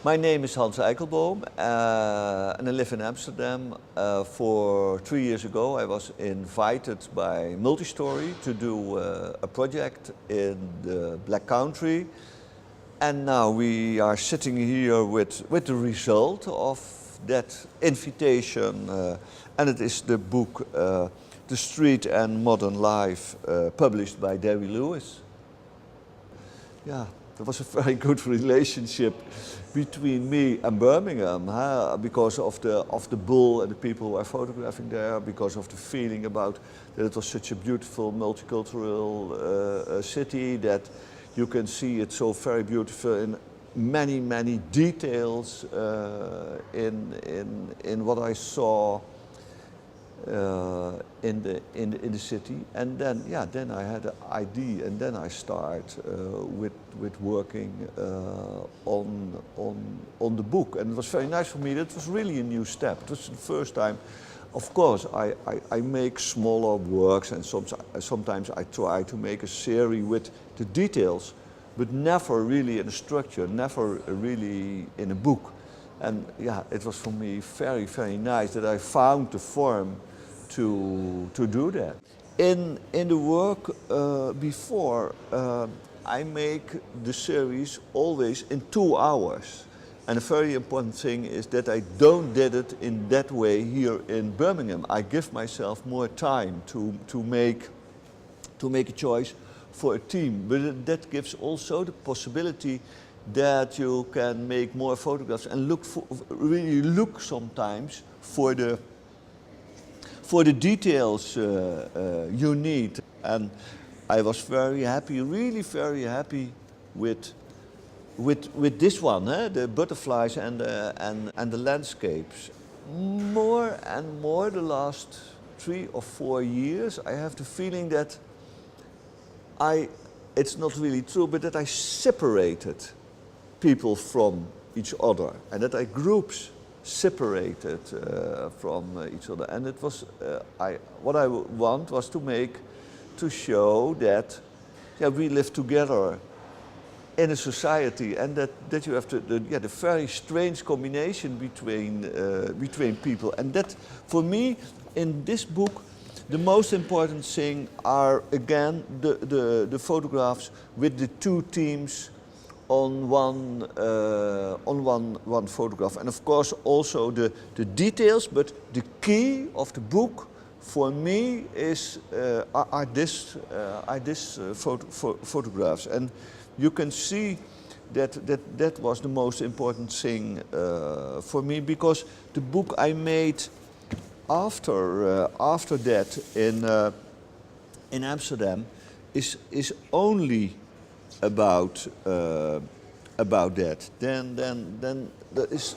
My name is Hans Eijkelboom and I live in Amsterdam. For 3 years ago I was invited by Multistory to do a project in the Black Country. And now we are sitting here with the result of that invitation. And it is the book The Street and Modern Life, published by Dewi Lewis. Yeah, there was a very good relationship between me and Birmingham, because of the bull and the people who are photographing there, because of the feeling about that it was such a beautiful multicultural city, that you can see it so very beautiful in many details in what I saw in the city. And then then I had an idea, and then I start with working on the book. And it was very nice for me. That was really a new step. It was the first time. Of course, I make smaller works, and sometimes I try to make a series with the details, but never really in a structure, never really in a book. And yeah, it was for me very nice that I found the form to do that. In the work before, I make the series always in 2 hours. And a very important thing is that I don't did it in that way here in Birmingham. I give myself more time to make a choice for a team. But that gives also the possibility that you can make more photographs and really look sometimes for the details you need. And I was very happy, really very happy with this one, the butterflies and the landscapes. More and more the last 3 or 4 years, I have the feeling that it's not really true, but that I separated people from each other, and that I groups separated from each other. And it was what I want was to show that we live together in a society, and that you have the very strange combination between people. And that, for me, in this book, the most important thing are again the photographs with the 2 teams on one photograph, and of course also the details. But the key of the book for me are these photographs, and you can see that was the most important thing for me, because the book I made after that in Amsterdam is only about that. Then there is,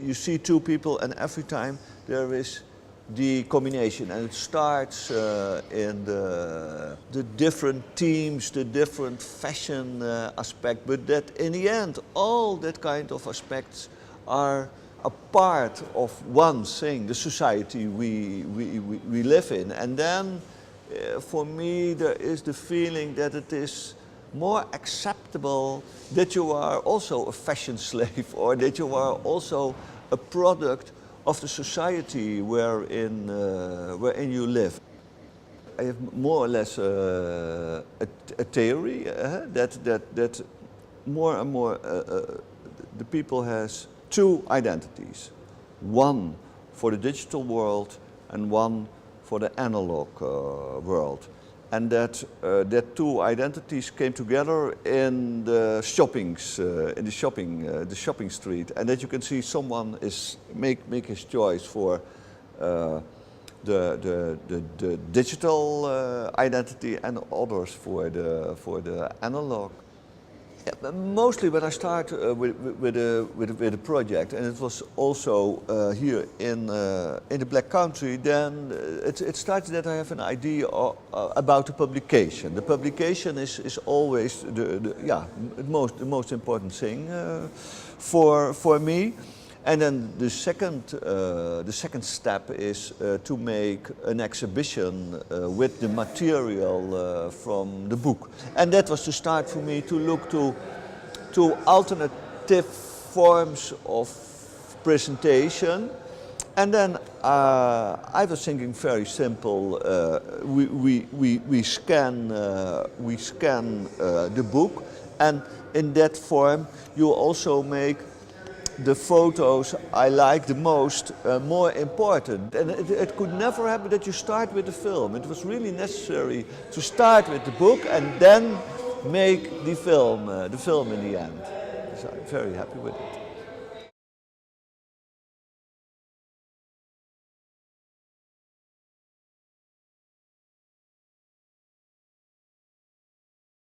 you see 2 people, and every time there is the combination, and it starts in the different themes, the different fashion aspect, but that in the end all that kind of aspects are a part of one thing, the society we live in. And then for me there is the feeling that it is more acceptable that you are also a fashion slave, or that you are also a product of the society wherein you live. I have more or less a theory that more and more the people has 2 identities. One for the digital world and one for the analog world. And that 2 identities came together in the the shopping street, and that you can see someone is make his choice for the digital identity, and others for the analog. Yeah, but mostly when I start with a project, and it was also here in the Black Country, then it starts that I have an idea about the publication. The publication is always the most important thing for me. And then the second step is to make an exhibition with the material from the book. And that was the start for me to look to alternative forms of presentation. And then I was thinking very simple. We scan the book, and in that form you also make the photos I like the most more important. And it could never happen that you start with the film. It was really necessary to start with the book and then make the film in the end. So I'm very happy with it.